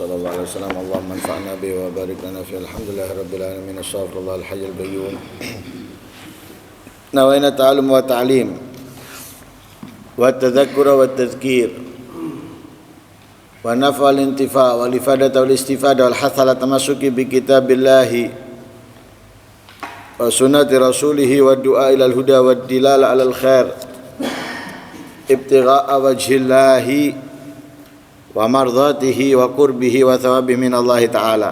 sallallahu alaihi wasallam. Allahumma anfa'na bihi wa barik lana fihi. Alhamdulillahi rabbil alamin. Astaghfirullah al-hayyul qayyum. Nawaina ta'allum wa ta'lim wa tadhakkur wa tadhkir wa naf'al intifa' wal ifadata wal istifada wal hathala tamassuki bi kitabillahi wa sunnati rasulih wa du'a ila al-huda wa dilala ala al-khair ibtigha'a wajhillahi wa mardhatihi wa qurbihi wa thawabihi min Allah ta'ala.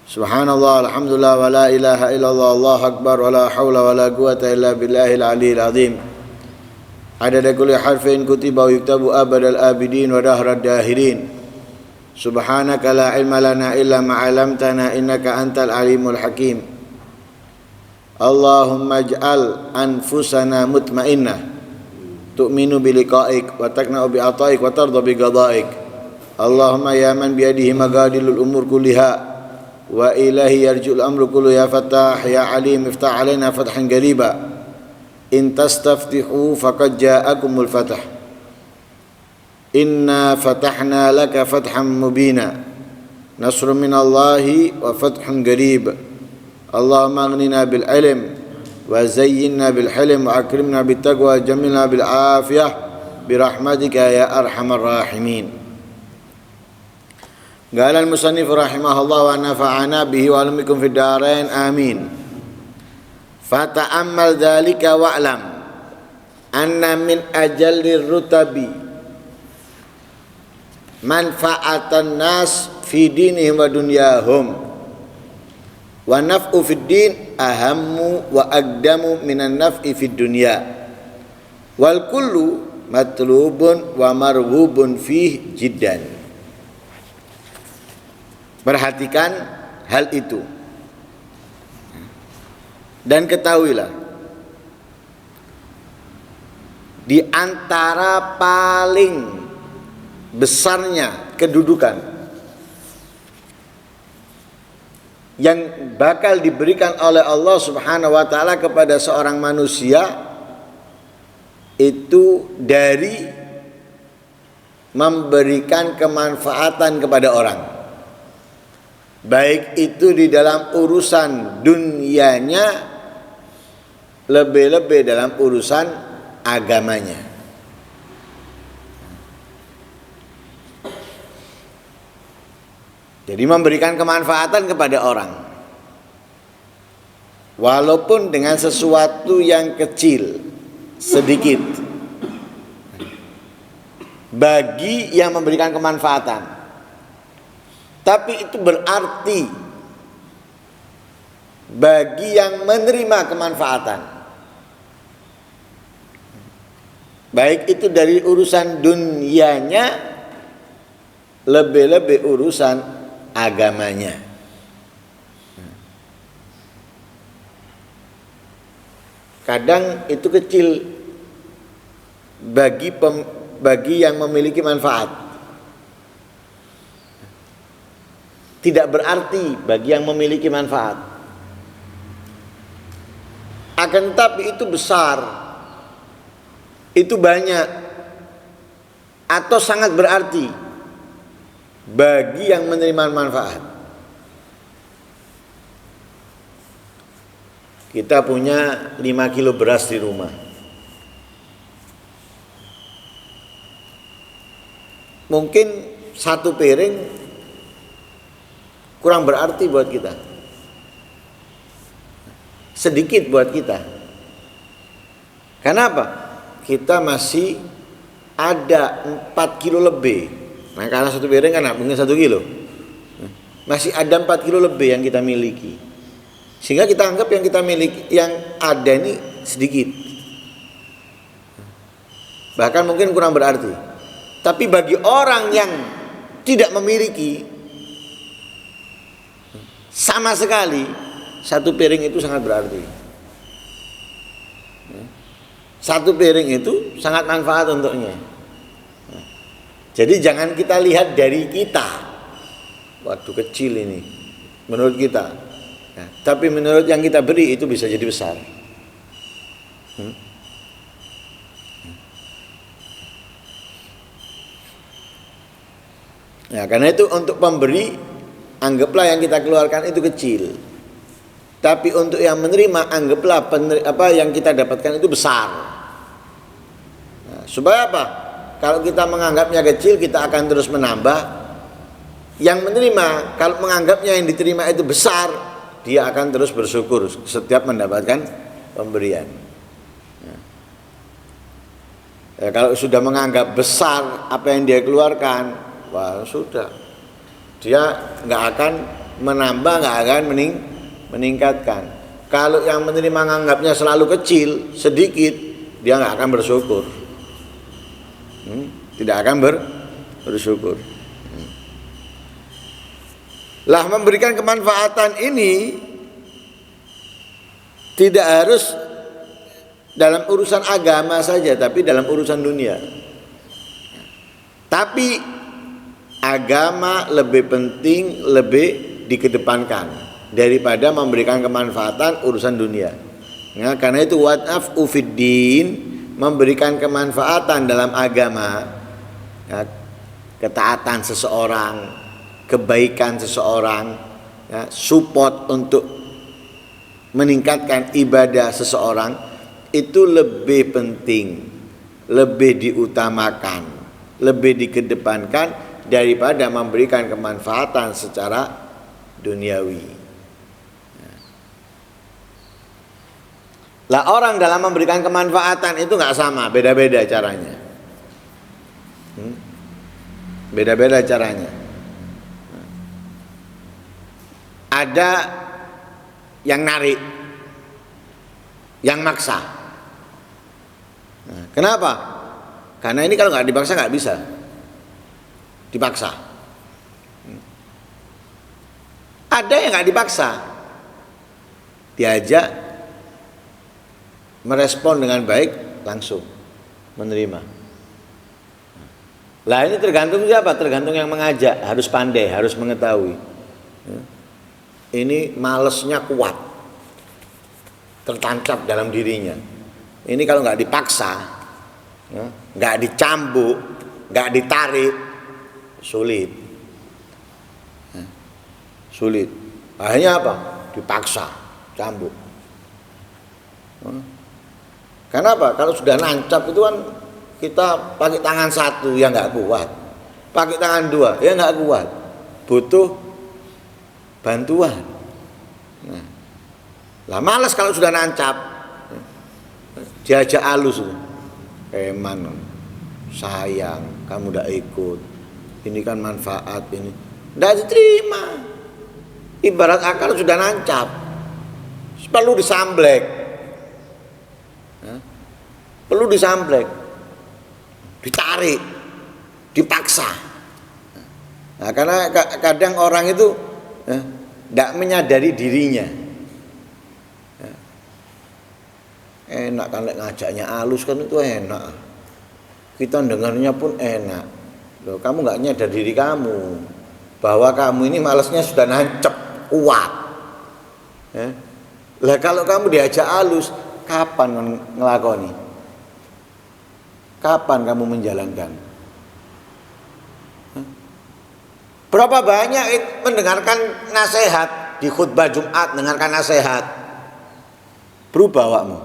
Subhanallah, alhamdulillah, wa la ilaha illallah, Allahu akbar, wa la hawla wa la quwata illa billahil aliyyil azim. Adada kulli harfin kutiba wa yuktabu abadal abidin wa dahrad dahirin. Subhanaka la ilma lana illa ma 'allamtana innaka antal alimul hakim. Allahumma ij'al anfusana mutmainnah tu'minu biliqa'ik wa takna'u bi'ata'ik wa tarda biqada'ik. Allahumma ya man biyadihi magadilul umur kulliha wa ilahi yarju'ul amru kullu ya fattah ya alim iftah alaina fathan qariba in tastaftihu faqad ja'akumul fath inna fatahna laka fathan mubina nasrun minallahi wa fathun qarib. Allahumma aghnina bil ilm wa zayyinna bil hilm wa akrimna bit taqwa wa jamilna bil afiyah bi rahmatika ya arhamar rahimin. Qala al musannif rahimahullah wa nafa'ana bihi wa alumikum fid darain amin. Fata'ammal dzalika wa'lam anna min ajallir rutabi manfa'atan nas fi dinihim wa dunyahum wa naf'u fid din ahammu wa aqdamu minan naf'i fid dunya wal kullu matlubun wa marghubun fih jiddan. Perhatikan hal itu dan ketahuilah di antara paling besarnya kedudukan yang bakal diberikan oleh Allah Subhanahu wa ta'ala kepada seorang manusia itu dari memberikan kemanfaatan kepada orang, baik itu di dalam urusan dunianya, lebih-lebih dalam urusan agamanya. Jadi memberikan kemanfaatan kepada orang walaupun dengan sesuatu yang kecil, sedikit, bagi yang memberikan kemanfaatan. Tapi itu berarti bagi yang menerima kemanfaatan, baik itu dari urusan dunianya, lebih-lebih urusan agamanya. Kadang itu kecil bagi yang memiliki manfaat, tidak berarti bagi yang memiliki manfaat. Akan tetapi itu besar, itu banyak, atau sangat berarti bagi yang menerima manfaat. Kita punya 5 kilo beras di rumah. Mungkin satu piring kurang berarti buat kita, sedikit buat kita. Kenapa? Kita masih ada 4 kilo lebih. Nah, karena satu piring kan mungkin 1 kilo, masih ada 4 kilo lebih yang kita miliki, sehingga kita anggap yang kita miliki, yang ada ini sedikit, bahkan mungkin kurang berarti. Tapi bagi orang yang tidak memiliki sama sekali, satu piring itu sangat berarti. Satu piring itu sangat manfaat untuknya. Jadi jangan kita lihat dari kita, waduh kecil ini menurut kita, nah, tapi menurut yang kita beri itu bisa jadi besar. Ya, karena itu untuk pemberi anggaplah yang kita keluarkan itu kecil. Tapi untuk yang menerima anggaplah yang kita dapatkan itu besar. Nah, supaya apa? Kalau kita menganggapnya kecil, kita akan terus menambah. Yang menerima kalau menganggapnya yang diterima itu besar, dia akan terus bersyukur setiap mendapatkan pemberian. Ya, kalau sudah menganggap besar apa yang dia keluarkan, wah sudah, dia nggak akan menambah, nggak akan meningkatkan. Kalau yang menerima menganggapnya selalu kecil, sedikit, dia nggak akan bersyukur, tidak akan bersyukur. Lah memberikan kemanfaatan ini tidak harus dalam urusan agama saja, tapi dalam urusan dunia. Tapi agama lebih penting, lebih dikedepankan daripada memberikan kemanfaatan urusan dunia. Ya, karena itu wa'afu fiddin, memberikan kemanfaatan dalam agama, ya, ketaatan seseorang, kebaikan seseorang, ya, support untuk meningkatkan ibadah seseorang itu lebih penting, lebih diutamakan, lebih dikedepankan daripada memberikan kemanfaatan secara duniawi. Lah orang dalam memberikan kemanfaatan itu nggak sama, beda-beda caranya. Beda-beda caranya. Ada yang narik, yang maksa. Nah, kenapa? Karena ini kalau nggak dipaksa nggak bisa. Dipaksa. Ada yang nggak dipaksa, diajak, merespon dengan baik, langsung menerima. Lah ini tergantung siapa? Tergantung yang mengajak, harus pandai, harus mengetahui. Ini malesnya kuat, tertancap dalam dirinya. Ini kalau nggak dipaksa, nggak dicambuk, nggak ditarik, sulit. Sulit. Akhirnya apa? Dipaksa, cambuk. Kenapa? Kalau sudah nancap itu kan kita pakai tangan satu ya nggak kuat, pakai tangan dua ya nggak kuat, butuh bantuan. Nah, lah malas kalau sudah nancap, diajak halus, eman, sayang, kamu udah ikut, ini kan manfaat ini, nggak diterima. Ibarat akal sudah nancap, perlu disamblek, perlu disamblek, ditarik, dipaksa. Nah, karena kadang orang itu tidak menyadari dirinya. Enak kan ngajaknya halus kan itu enak. Kita dengarnya pun enak. Loh, kamu nggak nyadar diri kamu bahwa kamu ini malasnya sudah nancep kuat. Lah kalau kamu diajak halus, kapan ngelakoni? Kapan kamu menjalankan? Berapa banyak mendengarkan nasihat di khutbah Jumat, dengarkan nasihat, berubah awakmu.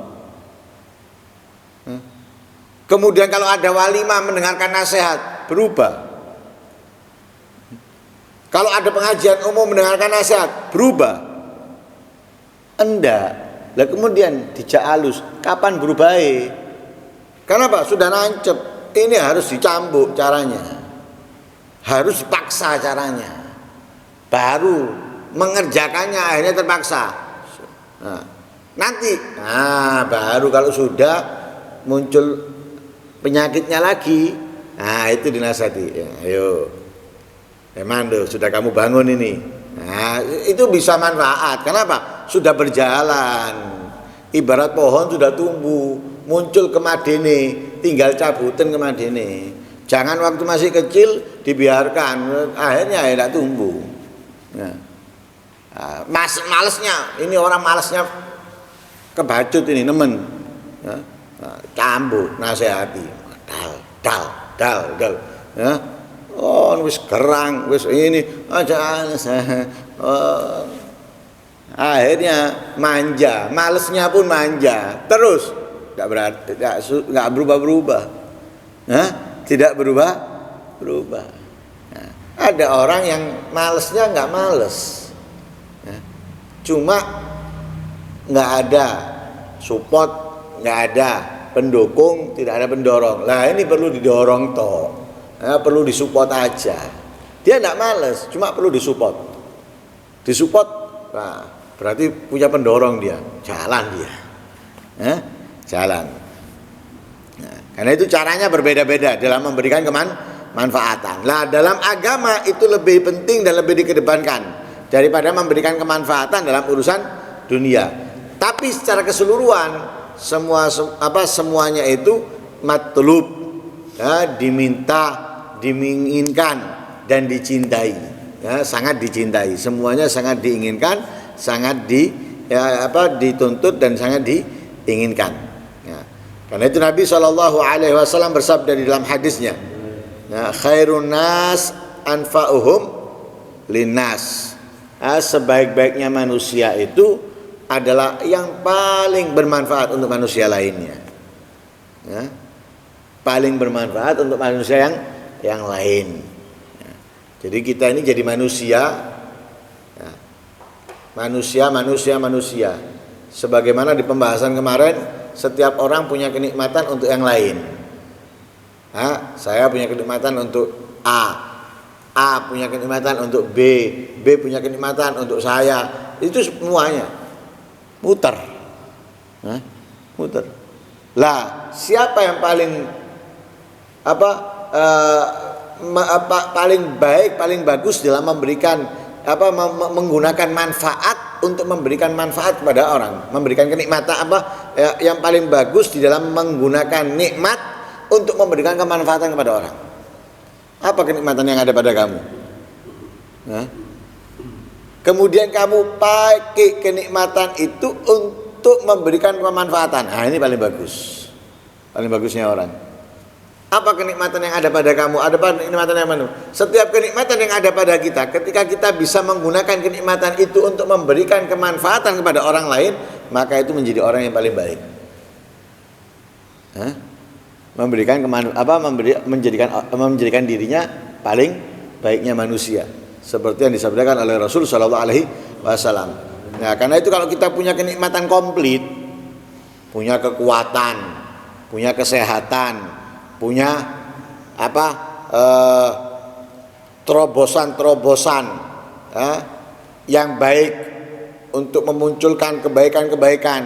Kemudian kalau ada walimah mendengarkan nasihat, berubah. Kalau ada pengajian umum mendengarkan nasihat, berubah. Enggak. Lah kemudian dijak halus, kapan berubah? Kenapa? Sudah nancep. Ini harus dicambuk caranya. Harus dipaksa caranya. Baru mengerjakannya akhirnya terpaksa. Nah, nanti baru kalau sudah muncul penyakitnya lagi, nah itu dinasihati. Ya, ayo. Mando, sudah kamu bangun ini. Nah, itu bisa manfaat. Kenapa? Sudah berjalan. Ibarat pohon sudah tumbuh, muncul kemadene, tinggal cabutin kemadene. Jangan waktu masih kecil dibiarkan, akhirnya tidak tumbuh. Nah, malesnya, ini orang malesnya kebacut ini nemen. Cambuk, nasihati, dal. Ya. Oh, wis gerang, wis ini aja. Akhirnya manja, malesnya pun manja. Terus nggak berubah-berubah. Hah? Tidak berubah. Nah, ada orang yang malesnya nggak males. Cuma nggak ada support, nggak ada pendukung, tidak ada pendorong. Lah ini perlu didorong toh, perlu disupport aja. Dia nggak males, cuma perlu disupport. Nah, berarti punya pendorong dia, jalan dia, jalan. Nah, karena itu caranya berbeda-beda dalam memberikan kemanfaatan. Lah dalam agama itu lebih penting dan lebih dikedepankan daripada memberikan kemanfaatan dalam urusan dunia. Tapi secara keseluruhan semuanya itu matlub, diminta, diinginkan dan dicintai. Sangat dicintai. Semuanya sangat diinginkan, sangat dituntut dan sangat diinginkan. Karena itu Nabi SAW bersabda di dalam hadisnya, khairun nas anfa'uhum linnas. Sebaik-baiknya manusia itu adalah yang paling bermanfaat untuk manusia lainnya. Paling bermanfaat untuk manusia yang lain. Jadi kita ini jadi manusia. Manusia. Sebagaimana di pembahasan kemarin, setiap orang punya kenikmatan untuk yang lain. Saya punya kenikmatan untuk A punya kenikmatan untuk B punya kenikmatan untuk saya. Itu semuanya muter. Lah, siapa yang paling paling baik, paling bagus dalam memberikan menggunakan manfaat untuk memberikan manfaat kepada orang, memberikan kenikmatan yang paling bagus di dalam menggunakan nikmat untuk memberikan kemanfaatan kepada orang. Apa kenikmatan yang ada pada kamu? Kemudian kamu pakai kenikmatan itu untuk memberikan kemanfaatan. Ini paling bagus. Paling bagusnya orang. Apa kenikmatan yang ada pada kamu? Ada kenikmatan yang mana? Setiap kenikmatan yang ada pada kita, ketika kita bisa menggunakan kenikmatan itu untuk memberikan kemanfaatan kepada orang lain, maka itu menjadi orang yang paling baik. Menjadikan dirinya paling baiknya manusia, seperti yang disabdakan oleh Rasul Shallallahu Alaihi Wasallam. Nah, karena itu kalau kita punya kenikmatan komplit, punya kekuatan, punya kesehatan, punya terobosan yang baik untuk memunculkan kebaikan-kebaikan,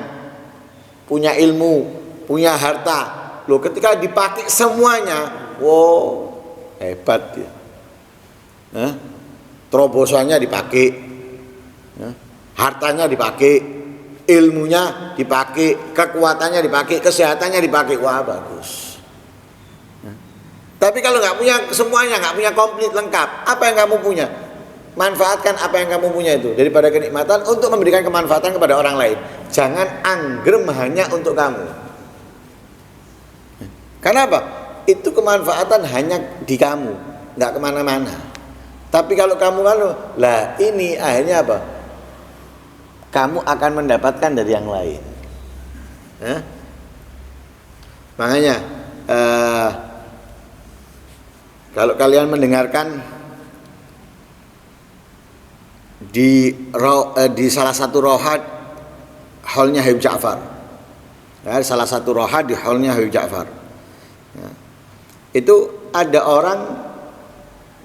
punya ilmu, punya harta. Loh, ketika dipakai semuanya, wow, hebat dia. Terobosannya dipakai, hartanya dipakai, ilmunya dipakai, kekuatannya dipakai, kesehatannya dipakai. Wah, bagus. Tapi kalau nggak punya semuanya, nggak punya komplit lengkap, apa yang kamu punya? Manfaatkan apa yang kamu punya itu daripada kenikmatan untuk memberikan kemanfaatan kepada orang lain. Jangan anggrem hanya untuk kamu. Kenapa? Itu kemanfaatan hanya di kamu, nggak kemana-mana. Tapi kalau kamu lah ini akhirnya apa? Kamu akan mendapatkan dari yang lain. Makanya kalau kalian mendengarkan di salah satu rohat halnya Habib Ja'far, salah satu rohat di halnya Habib Ja'far. Itu ada orang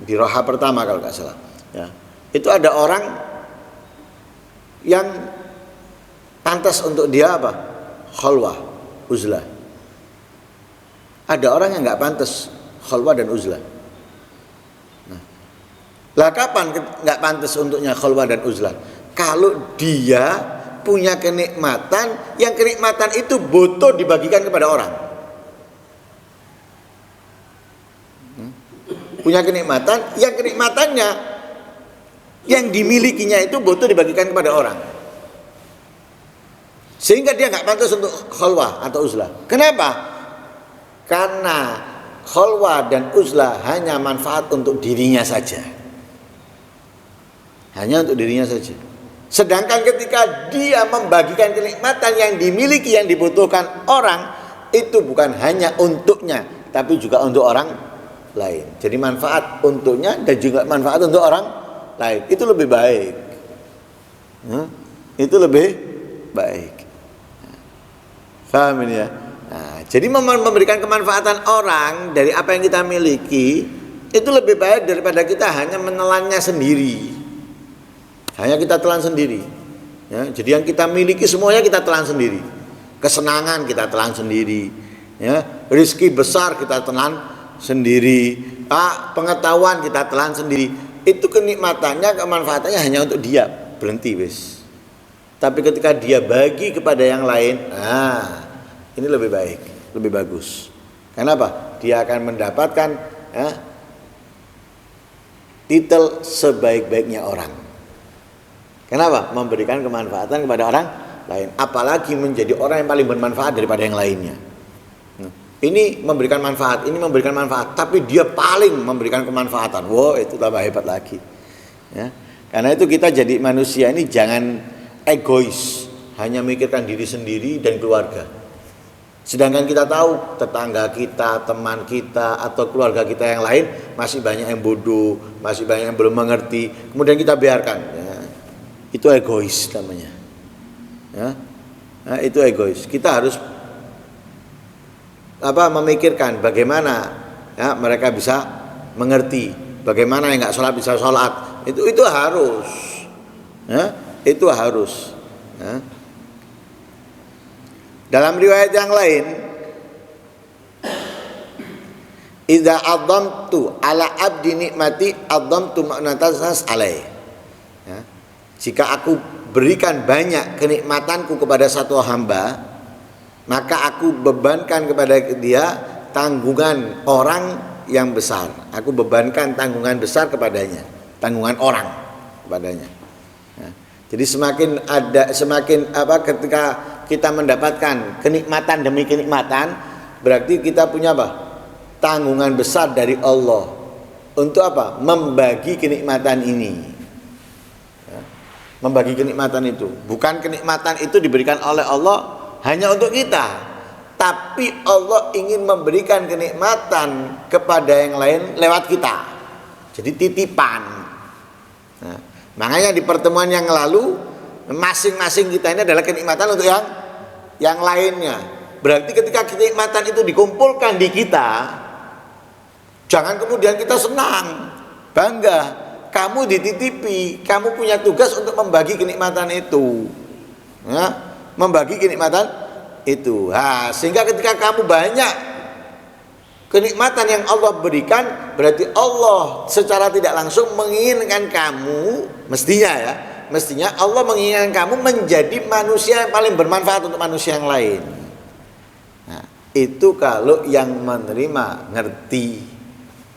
di roha pertama kalau nggak salah, itu ada orang yang pantas untuk dia khalwah, uzlah. Ada orang yang nggak pantas khalwah dan uzlah. Lah kapan nggak pantas untuknya khalwah dan uzlah? Kalau dia punya kenikmatan, yang kenikmatan itu butuh dibagikan kepada orang. Punya kenikmatan, yang kenikmatannya yang dimilikinya itu butuh dibagikan kepada orang, sehingga dia nggak pantas untuk khalwah atau uzlah. Kenapa? Karena khalwah dan uzlah hanya manfaat untuk dirinya saja. Hanya untuk dirinya saja. Sedangkan ketika dia membagikan kenikmatan yang dimiliki, yang dibutuhkan orang, itu bukan hanya untuknya, tapi juga untuk orang lain. Jadi manfaat untuknya dan juga manfaat untuk orang lain. Itu lebih baik. Itu lebih baik. Paham ini ya? Nah, jadi memberikan kemanfaatan orang dari apa yang kita miliki itu lebih baik daripada kita hanya menelannya sendiri. Hanya kita telan sendiri. Ya, jadi yang kita miliki semuanya kita telan sendiri. Kesenangan kita telan sendiri. Ya, rezeki besar kita telan sendiri. Pengetahuan kita telan sendiri. Itu kenikmatannya, kemanfaatannya hanya untuk dia. Berhenti wis. Tapi ketika dia bagi kepada yang lain, ini lebih baik, lebih bagus. Kenapa? Dia akan mendapatkan titel sebaik-baiknya orang. Kenapa? Memberikan kemanfaatan kepada orang lain. Apalagi menjadi orang yang paling bermanfaat daripada yang lainnya. Ini memberikan manfaat, ini memberikan manfaat, tapi dia paling memberikan kemanfaatan. Wow, itu tambah hebat lagi. Ya. Karena itu kita jadi manusia ini jangan egois, hanya mikirkan diri sendiri dan keluarga. Sedangkan kita tahu tetangga kita, teman kita, atau keluarga kita yang lain masih banyak yang bodoh, masih banyak yang belum mengerti. Kemudian kita biarkan. Ya. Itu egois namanya. Ya. Nah, itu egois. Kita harus memikirkan bagaimana ya, mereka bisa mengerti, bagaimana yang nggak sholat bisa sholat. Itu harus. Ya, itu harus. Ya. Dalam riwayat yang lain, idza adzamtu ala abdi nikmati adzamtu ma'natas alai. Ya. Jika aku berikan banyak kenikmatanku kepada satu hamba, maka aku bebankan kepada dia tanggungan orang yang besar. Aku bebankan tanggungan besar kepadanya, tanggungan orang kepadanya. Ya. Jadi semakin ketika kita mendapatkan kenikmatan demi kenikmatan, berarti kita punya tanggungan besar dari Allah untuk membagi kenikmatan ini. Membagi kenikmatan itu, bukan kenikmatan itu diberikan oleh Allah hanya untuk kita, tapi Allah ingin memberikan kenikmatan kepada yang lain lewat kita. Jadi titipan. Nah, makanya di pertemuan yang lalu masing-masing kita ini adalah kenikmatan untuk yang lainnya. Berarti ketika kenikmatan itu dikumpulkan di kita, jangan kemudian kita senang, bangga. Kamu dititipi, kamu punya tugas untuk membagi kenikmatan itu. Ya, membagi kenikmatan itu. Sehingga ketika kamu banyak kenikmatan yang Allah berikan, berarti Allah secara tidak langsung menginginkan kamu, mestinya Allah menginginkan kamu menjadi manusia yang paling bermanfaat untuk manusia yang lain. Nah, itu kalau yang menerima ngerti,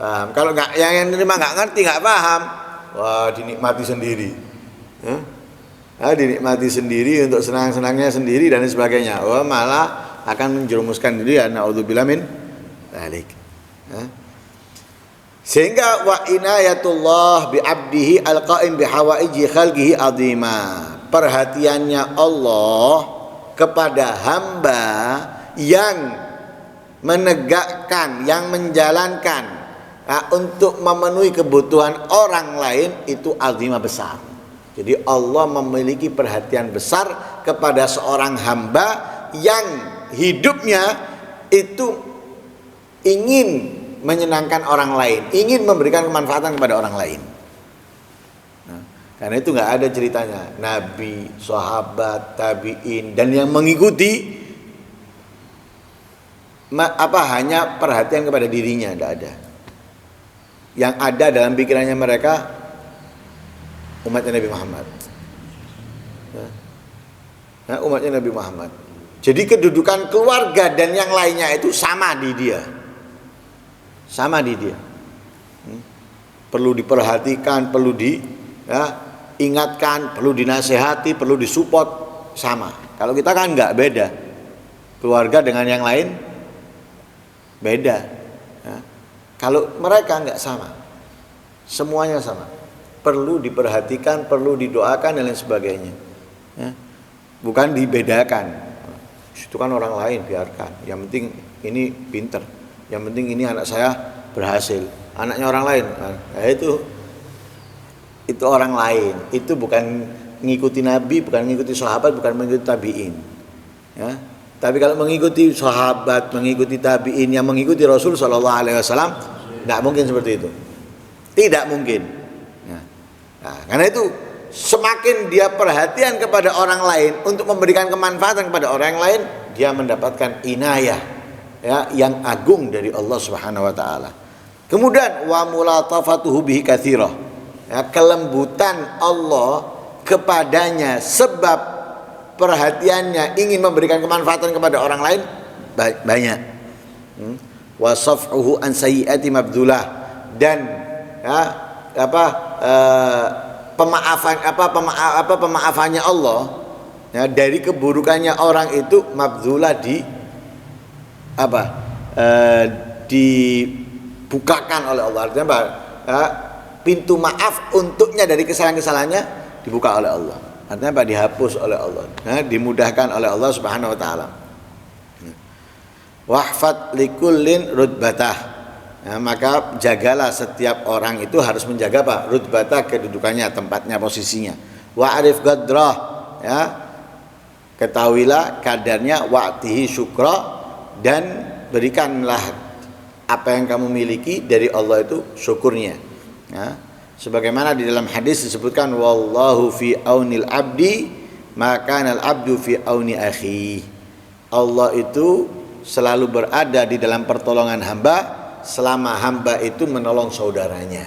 paham. Kalau yang menerima nggak ngerti, nggak paham, wah dinikmati sendiri, dinikmati sendiri untuk senang-senangnya sendiri dan sebagainya. Wah malah akan menjerumuskan diri. Naudzubillah min dzalik. Sehingga wa inayatullah bi abdihi alqaim bi hawaiji khalqihi azima. Perhatiannya Allah kepada hamba yang menegakkan, yang menjalankan untuk memenuhi kebutuhan orang lain itu azimah besar. Jadi Allah memiliki perhatian besar kepada seorang hamba yang hidupnya itu ingin menyenangkan orang lain, ingin memberikan kemanfaatan kepada orang lain. Nah, karena itu nggak ada ceritanya Nabi, sahabat, tabiin dan yang mengikuti hanya perhatian kepada dirinya, tidak ada. Yang ada dalam pikirannya mereka umatnya Nabi Muhammad. Umatnya Nabi Muhammad. Jadi kedudukan keluarga dan yang lainnya itu sama di dia. Sama di dia. Perlu diperhatikan, perlu diingatkan, perlu dinasehati, perlu disupport, sama. Kalau kita kan enggak, beda. Keluarga dengan yang lain beda. Kalau mereka enggak sama, semuanya sama, perlu diperhatikan, perlu didoakan dan lain sebagainya, ya. Bukan dibedakan. Itu kan orang lain, biarkan. Yang penting ini pinter, yang penting ini anak saya berhasil, anaknya orang lain. Nah, itu orang lain. Itu bukan mengikuti Nabi, bukan mengikuti sahabat, bukan mengikuti tabiin. Ya. Tapi kalau mengikuti sahabat, mengikuti tabiin, yang mengikuti Rasul Shallallahu Alaihi Wasallam, tidak mungkin seperti itu. Tidak mungkin. Nah, karena itu semakin dia perhatian kepada orang lain untuk memberikan kemanfaatan kepada orang lain, dia mendapatkan inayah, ya, yang agung dari Allah Subhanahu Wa Taala. Kemudian wa mulatafatuhu bihi katsirah, ya, kelembutan Allah kepadanya sebab perhatiannya ingin memberikan kemanfaatan kepada orang lain banyak. Wa safhuhu an sayyiati mabdulah, dan ya, pemaafannya Allah, ya, dari keburukannya orang itu mabdulah dibukakan oleh Allah. Artinya apa? Ya, pintu maaf untuknya dari kesalahan-kesalahannya dibuka oleh Allah. Artinya apa? Dihapus oleh Allah, ya, dimudahkan oleh Allah Subhanahu Wa Taala. Wahfat likullin rutbatah, ya, maka jagalah setiap orang itu harus menjaga apa? Rutbatah, kedudukannya, tempatnya, posisinya. Wa'arif gadrah, ya, ketahuilah kadarnya. Wa'tihi syukra, dan berikanlah apa yang kamu miliki dari Allah itu syukurnya, ya. Sebagaimana di dalam hadis disebutkan, wallahu fi aunil abdi maka al abdu fi auni akhi. Allah itu selalu berada di dalam pertolongan hamba selama hamba itu menolong saudaranya.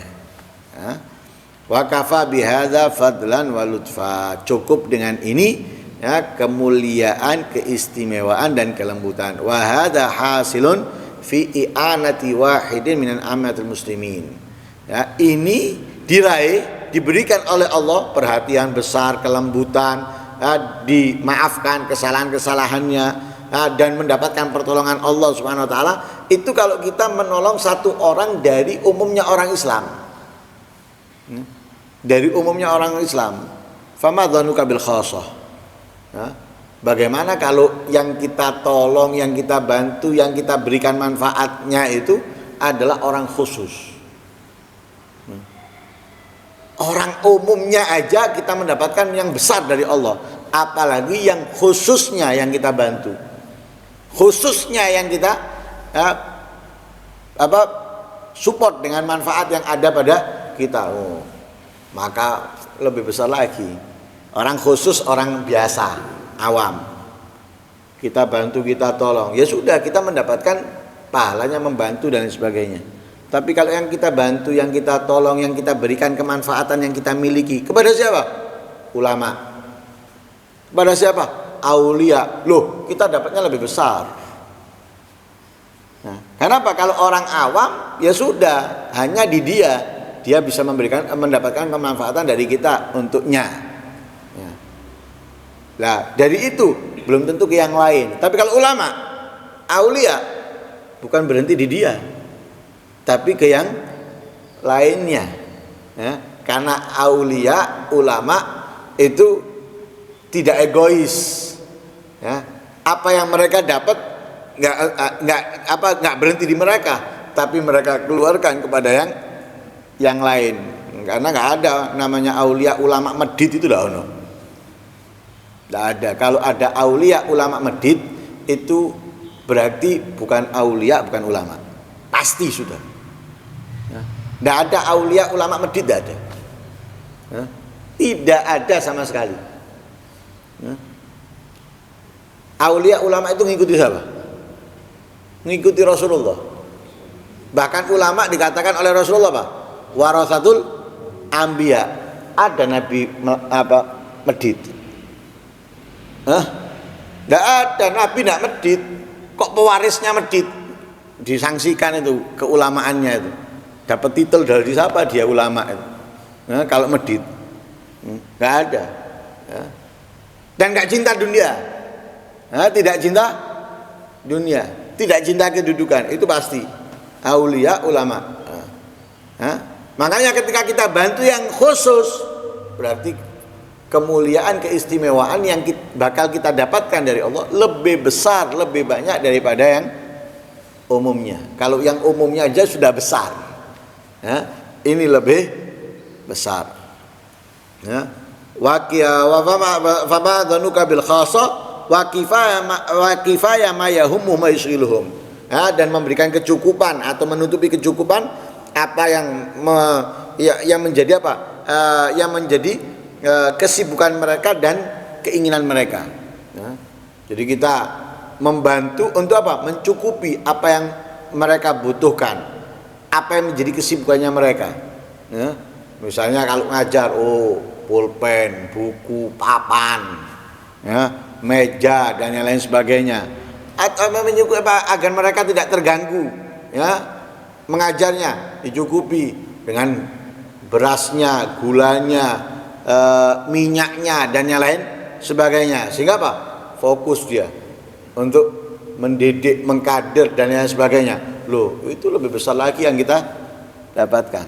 Wa kafa bihadza fadlan wa lutfa. Cukup dengan ini, ya, kemuliaan, keistimewaan dan kelembutan. Wa hadza hasilun fi i'anati wahidin minan ammatil muslimin. Ya, ini diraih, diberikan oleh Allah perhatian besar, kelembutan, ya, dimaafkan kesalahan-kesalahannya, ya, dan mendapatkan pertolongan Allah Subhanahu Wa Taala. Itu kalau kita menolong satu orang dari umumnya orang Islam, dari umumnya orang Islam. Fama dhanuka bil khassah, ya. Bagaimana kalau yang kita tolong, yang kita bantu, yang kita berikan manfaatnya itu adalah orang khusus. Orang umumnya aja kita mendapatkan yang besar dari Allah, apalagi yang khususnya yang kita bantu, khususnya yang kita support dengan manfaat yang ada pada kita. Maka lebih besar lagi. Orang khusus, orang biasa, awam, kita bantu, kita tolong, ya sudah, kita mendapatkan pahalanya membantu dan sebagainya. Tapi kalau yang kita bantu, yang kita tolong, yang kita berikan kemanfaatan yang kita miliki, kepada siapa? Ulama. Kepada siapa? Aulia. Loh, kita dapatnya lebih besar. Nah, kenapa? Kalau orang awam, ya sudah, hanya di dia bisa mendapatkan kemanfaatan dari kita untuknya. Ya. Nah, dari itu belum tentu ke yang lain. Tapi kalau ulama, aulia, bukan berhenti di dia, tapi ke yang lainnya, ya. Karena aulia, ulama itu tidak egois, ya. Apa yang mereka dapat nggak berhenti di mereka, tapi mereka keluarkan kepada yang lain. Karena nggak ada namanya aulia ulama medit, itu dah ono. Nggak ada. Kalau ada aulia ulama medit, itu berarti bukan aulia, bukan ulama, pasti sudah. Tidak ada aulia ulama medit, tidak ada. Tidak ada sama sekali. Aulia ulama itu ngikuti siapa? Ngikuti Rasulullah. Bahkan ulama dikatakan oleh Rasulullah apa? Warasatul anbiya. Ada nabi medit? Tidak ada nabi, tidak medit. Kok pewarisnya medit? Disangsikan itu keulamaannya itu. Dapat titel dari siapa dia ulama itu? Kalau medit, nggak ada. Dan nggak cinta dunia, tidak cinta dunia, tidak cinta kedudukan, itu pasti. aulia ulama. Makanya ketika kita bantu yang khusus, berarti kemuliaan, keistimewaan yang bakal kita dapatkan dari Allah lebih besar, lebih banyak daripada yang umumnya. Kalau yang umumnya aja sudah besar, ini lebih besar. Wa fama dhanuka bil khassa wa kifaya ma yahummu ma yashghiluhum. Dan memberikan kecukupan atau menutupi kecukupan apa yang menjadi apa? Yang menjadi kesibukan mereka dan keinginan mereka. Jadi kita membantu untuk apa? Mencukupi apa yang mereka butuhkan, apa yang menjadi kesibukannya mereka. Misalnya kalau ngajar, pulpen, buku, papan, meja dan yang lain sebagainya, atau menyukupi agar mereka tidak terganggu, mengajarnya dicukupi dengan berasnya, gulanya, minyaknya dan yang lain sebagainya, sehingga apa? Fokus dia untuk mendidik, mengkader dan yang sebagainya. Loh, itu lebih besar lagi yang kita dapatkan.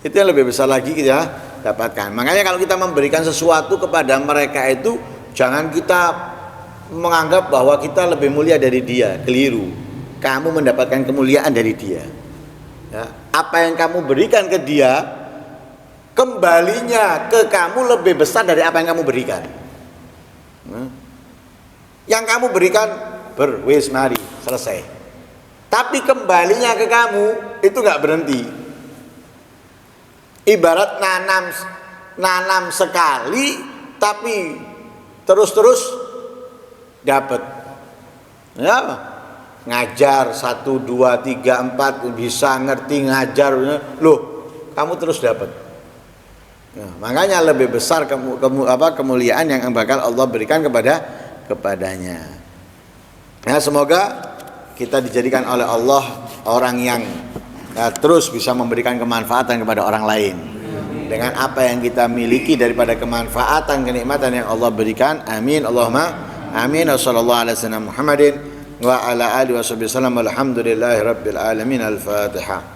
Itu yang lebih besar lagi kita dapatkan. Makanya kalau kita memberikan sesuatu kepada mereka itu, jangan kita menganggap bahwa kita lebih mulia dari dia. Keliru. Kamu mendapatkan kemuliaan dari dia. Apa yang kamu berikan ke dia, kembalinya ke kamu lebih besar dari apa yang kamu berikan. Yang kamu berikan berwis mari selesai. Tapi kembalinya ke kamu itu nggak berhenti. Ibarat nanam sekali tapi terus dapat. Ngajar 1, 2, 3, 4 bisa ngerti ngajar, loh kamu terus dapat. Makanya lebih besar kemuliaan yang bakal Allah berikan kepadanya. Semoga kita dijadikan oleh Allah orang yang terus bisa memberikan kemanfaatan kepada orang lain dengan apa yang kita miliki daripada kemanfaatan, kenikmatan yang Allah berikan. Amin Allahumma amin. Wassallallahu ala sayyidina Muhammadin wa ala alihi wasallam. Alhamdulillahi rabbil alamin. Al-Fatihah.